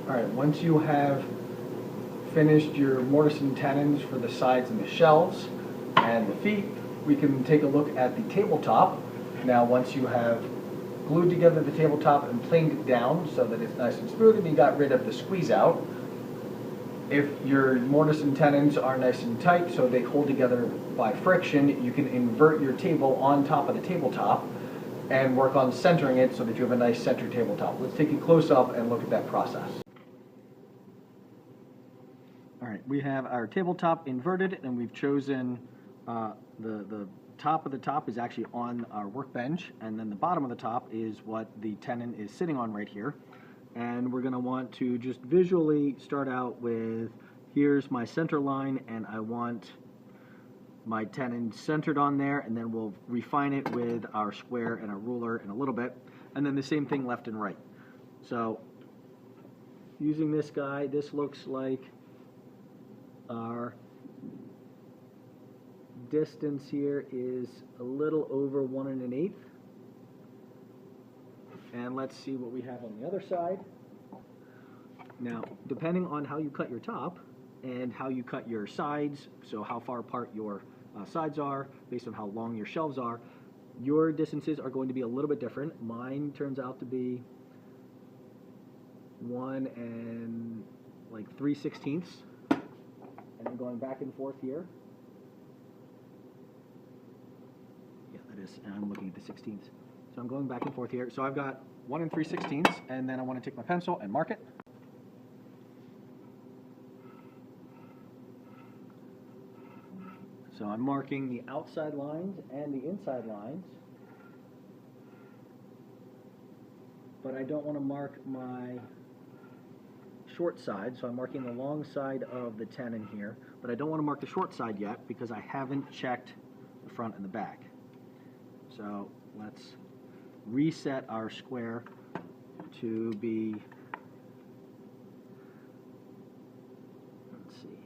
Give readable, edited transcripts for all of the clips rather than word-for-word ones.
All right, once you have finished your mortise and tenons for the sides and the shelves and the feet, we can take a look at the tabletop. Now, once you have glued together the tabletop and planed it down so that it's nice and smooth and you got rid of the squeeze out, if your mortise and tenons are nice and tight so they hold together by friction, you can invert your table on top of the tabletop and work on centering it so that you have a nice center tabletop. Let's take a close up and look at that process. All right, we have our tabletop inverted and we've chosen the top of the top is actually on our workbench, and then the bottom of the top is what the tenon is sitting on right here. And we're going to want to just visually start out with, here's my center line and I want my tenon centered on there, and then we'll refine it with our square and a ruler in a little bit, and then the same thing left and right. So using this guy, this looks like our distance here is a little over 1 1/8. And let's see what we have on the other side. Now, depending on how you cut your top and how you cut your sides, so how far apart your sides are, based on how long your shelves are, your distances are going to be a little bit different. Mine turns out to be 1 3/16, and then going back and forth here. Yeah, that is, and I'm looking at the 16ths. So I'm going back and forth here. So I've got 1 3/16, and then I want to take my pencil and mark it. So I'm marking the outside lines and the inside lines, but I don't want to mark my short side, so I'm marking the long side of the tenon here, but I don't want to mark the short side yet because I haven't checked the front and the back. So let's reset our square to be, let's see,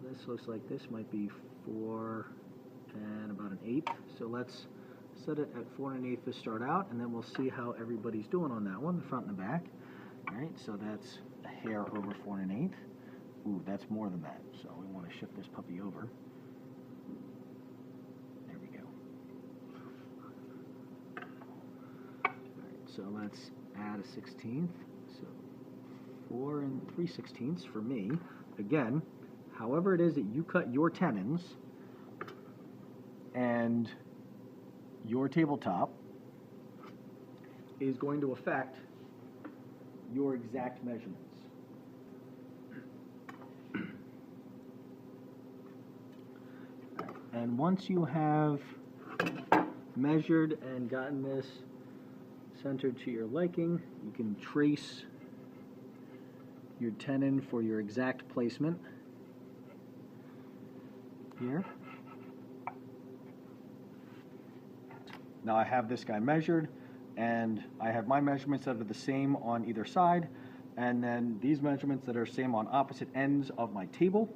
this looks like this might be 4 and about 1/8. So let's set it at 4 1/8 to start out, and then we'll see how everybody's doing on that one, the front and the back. All right, so that's a hair over 4 1/8. Ooh, that's more than that. So we want to shift this puppy over. There we go. So let's add a 16th, so 4 3/16 for me. Again, however it is that you cut your tenons and your tabletop is going to affect your exact measurements. And once you have measured and gotten this centered to your liking, you can trace your tenon for your exact placement here. Now I have this guy measured, and I have my measurements that are the same on either side, and then these measurements that are same on opposite ends of my table.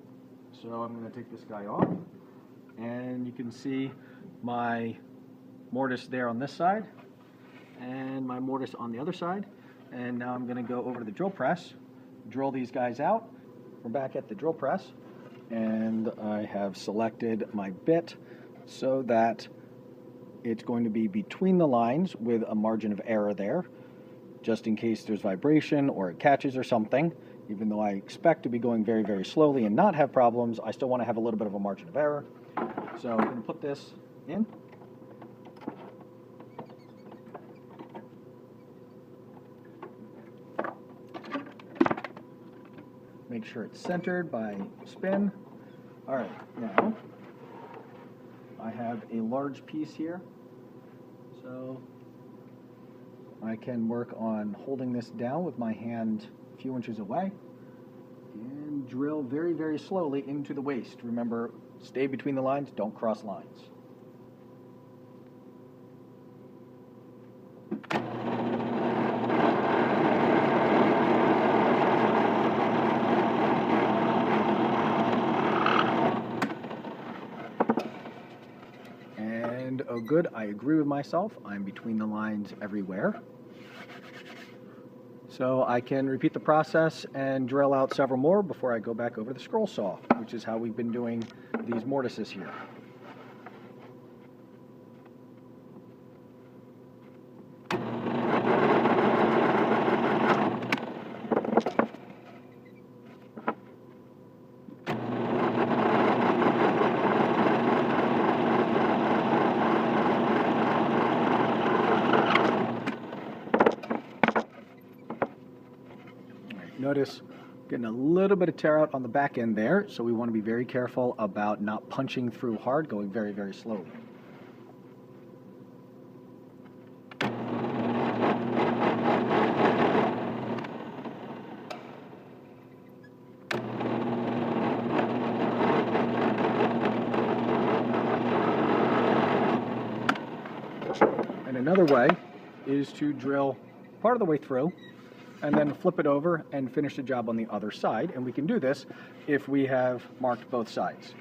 So I'm going to take this guy off, and you can see my mortise there on this side and my mortise on the other side. And now I'm going to go over to the drill press, drill these guys out. We're back at the drill press, and I have selected my bit so that it's going to be between the lines with a margin of error there, just in case there's vibration or it catches or something. Even though I expect to be going very, very slowly and not have problems, I still want to have a little bit of a margin of error. So I'm going to put this in. Make sure it's centered by spin. All right, now I have a large piece here, so I can work on holding this down with my hand a few inches away and drill very, very slowly into the waist. Remember, stay between the lines, don't cross lines. And oh good, I agree with myself, I'm between the lines everywhere. So I can repeat the process and drill out several more before I go back over the scroll saw, which is how we've been doing these mortises here. Notice getting a little bit of tear out on the back end there, so we want to be very careful about not punching through hard, going very, very slowly. And another way is to drill part of the way through and then flip it over and finish the job on the other side. And we can do this if we have marked both sides.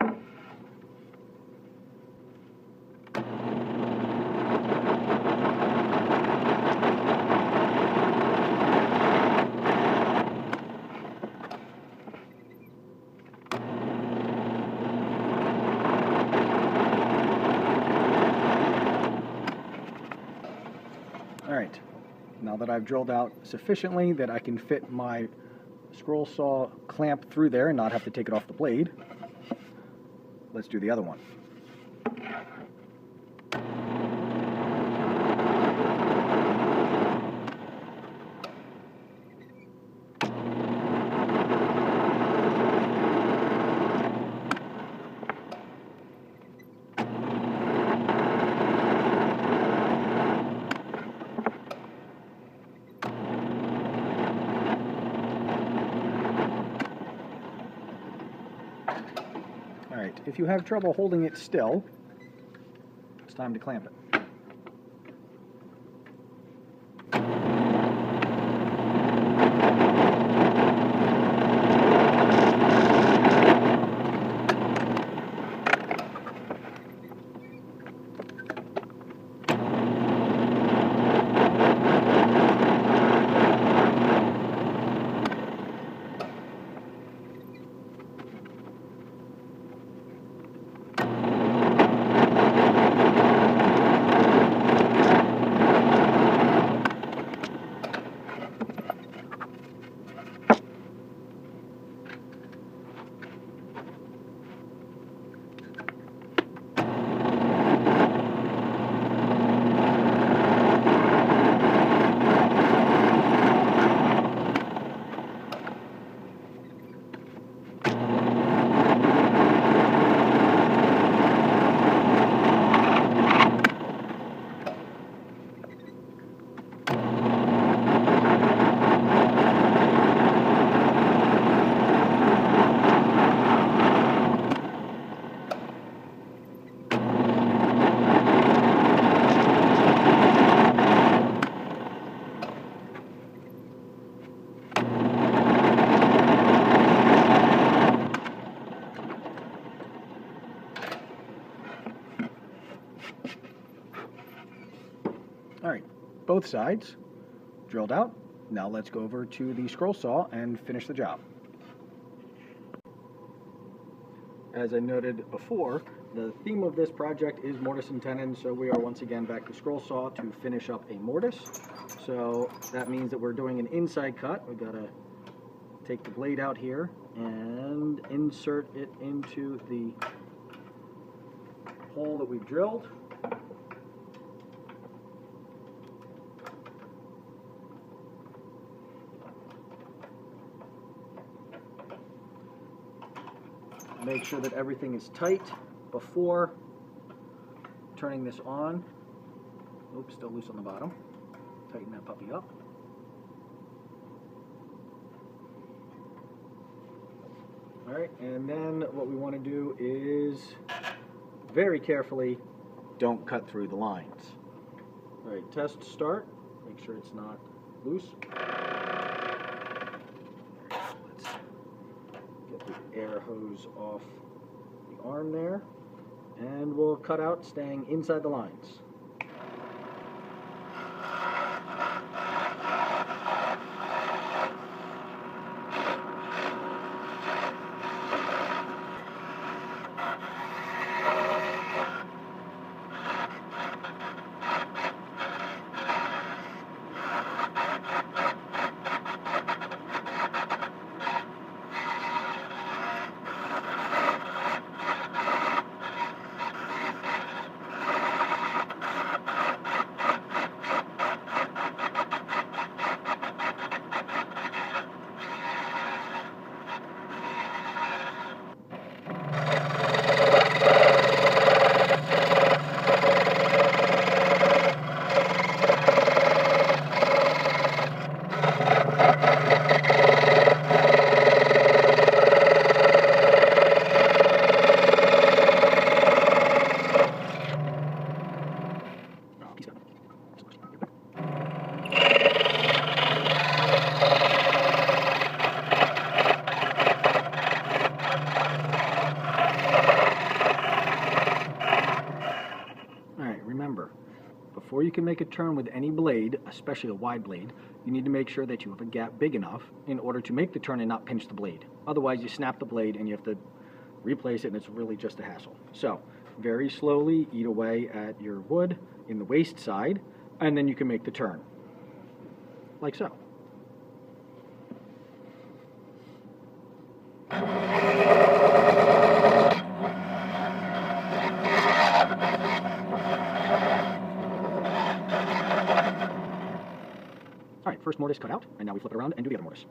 All right. Now that I've drilled out sufficiently that I can fit my scroll saw clamp through there and not have to take it off the blade, let's do the other one. Alright, if you have trouble holding it still, it's time to clamp it. Alright, both sides drilled out. Now let's go over to the scroll saw and finish the job. As I noted before, the theme of this project is mortise and tenon, so we are once again back to scroll saw to finish up a mortise. So that means that we're doing an inside cut. We've got to take the blade out here and insert it into the hole that we've drilled. Make sure that everything is tight before turning this on. Oops, still loose on the bottom. Tighten that puppy up. Alright, and then what we want to do is very carefully don't cut through the lines. Alright, test start. Make sure it's not loose. Air hose off the arm there, and we'll cut out staying inside the lines. can make a turn with any blade, especially a wide blade, you need to make sure that you have a gap big enough in order to make the turn and not pinch the blade. Otherwise, you snap the blade and you have to replace it, and it's really just a hassle. So, very slowly eat away at your wood in the waste side, and then you can make the turn, like so. All right, first mortise cut out, and now we flip it around and do the other mortise.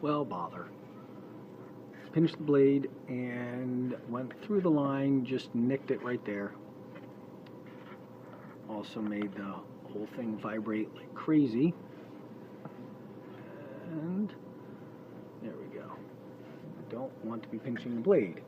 Well, bother. Pinched the blade and went through the line, just nicked it right there. Also made the whole thing vibrate like crazy. And there we go. I don't want to be pinching the blade.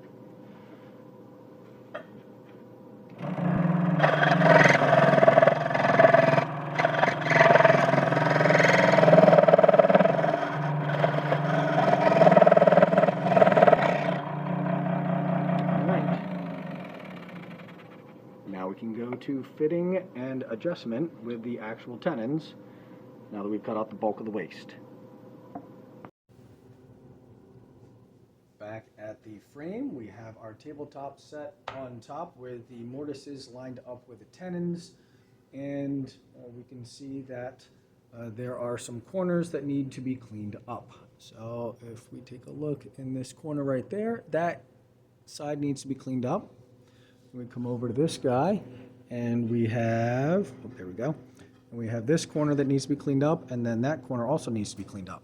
Now we can go to fitting and adjustment with the actual tenons, now that we've cut out the bulk of the waste. Back at the frame, we have our tabletop set on top with the mortises lined up with the tenons, and we can see that there are some corners that need to be cleaned up. So if we take a look in this corner right there, that side needs to be cleaned up. We come over to this guy, and we have, oh, there we go. And we have this corner that needs to be cleaned up, and then that corner also needs to be cleaned up.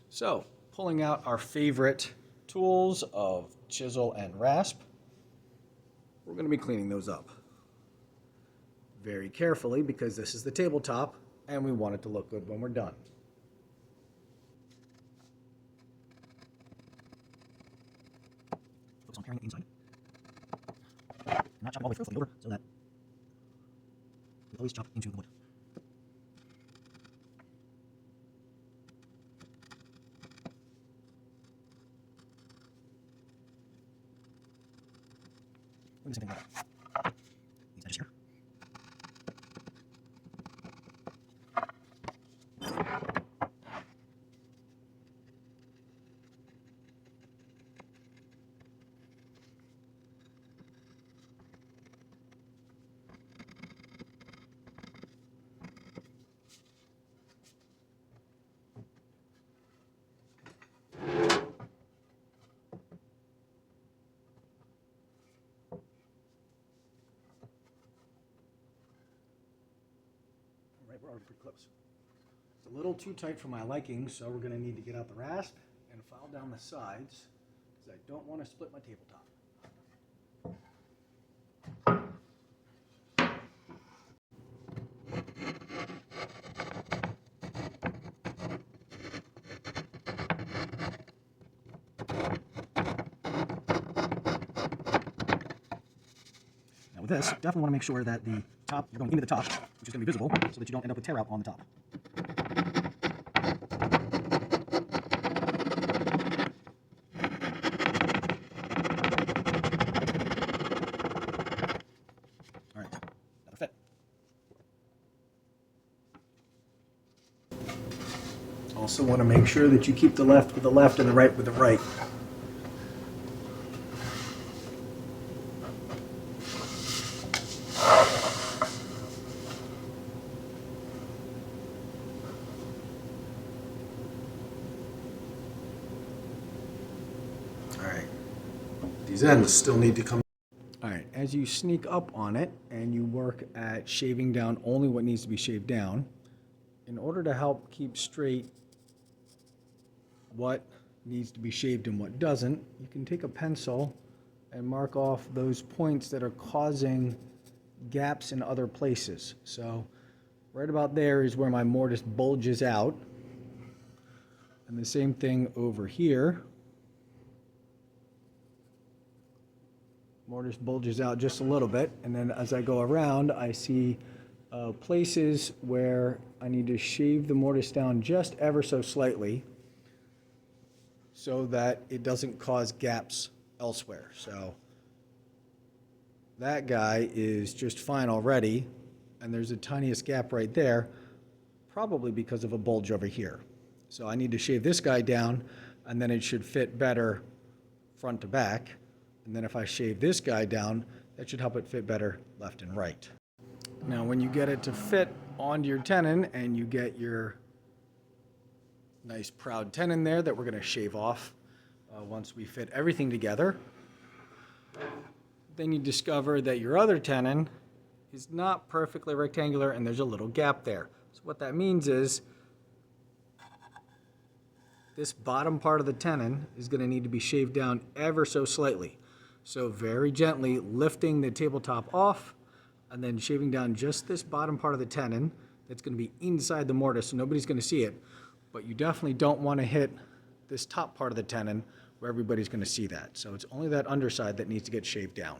So, pulling out our favorite tools of chisel and rasp, we're going to be cleaning those up very carefully because this is the tabletop, and we want it to look good when we're done. Focus on carrying it inside. Not chop all the way through, flip it over so that we always chop into the wood. Doing the same thing with these edges here. Right, we're already pretty close. It's a little too tight for my liking, so we're going to need to get out the rasp and file down the sides because I don't want to split my tabletop. Now with this, definitely want to make sure that the top, you're going into the top, which is going to be visible, so that you don't end up with tear out on the top. also want to make sure that you keep the left with the left and the right with the right. All right, these ends still need to come. All right, as you sneak up on it and you work at shaving down only what needs to be shaved down, in order to help keep straight what needs to be shaved and what doesn't, you can take a pencil and mark off those points that are causing gaps in other places. So right about there is where my mortise bulges out. And the same thing over here. Mortise bulges out just a little bit, and then as I go around, I see places where I need to shave the mortise down just ever so slightly so that it doesn't cause gaps elsewhere. So that guy is just fine already, and there's the tiniest gap right there, probably because of a bulge over here. So I need to shave this guy down, and then it should fit better front to back. And then if I shave this guy down, that should help it fit better left and right. Now, when you get it to fit onto your tenon and you get your nice proud tenon there that we're going to shave off once we fit everything together, then you discover that your other tenon is not perfectly rectangular and there's a little gap there. So what that means is this bottom part of the tenon is going to need to be shaved down ever so slightly. So very gently lifting the tabletop off and then shaving down just this bottom part of the tenon that's going to be inside the mortise, so nobody's going to see it. But you definitely don't want to hit this top part of the tenon where everybody's going to see that. So it's only that underside that needs to get shaved down.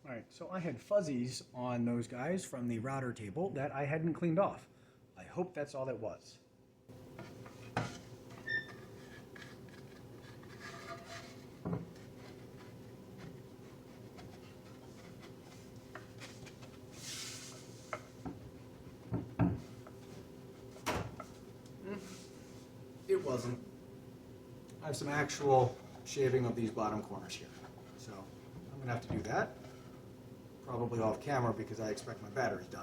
All right, so I had fuzzies on those guys from the router table that I hadn't cleaned off. I hope that's all that was. It wasn't. I have some actual shaving of these bottom corners here. So I'm gonna have to do that. Probably off camera because I expect my battery's done.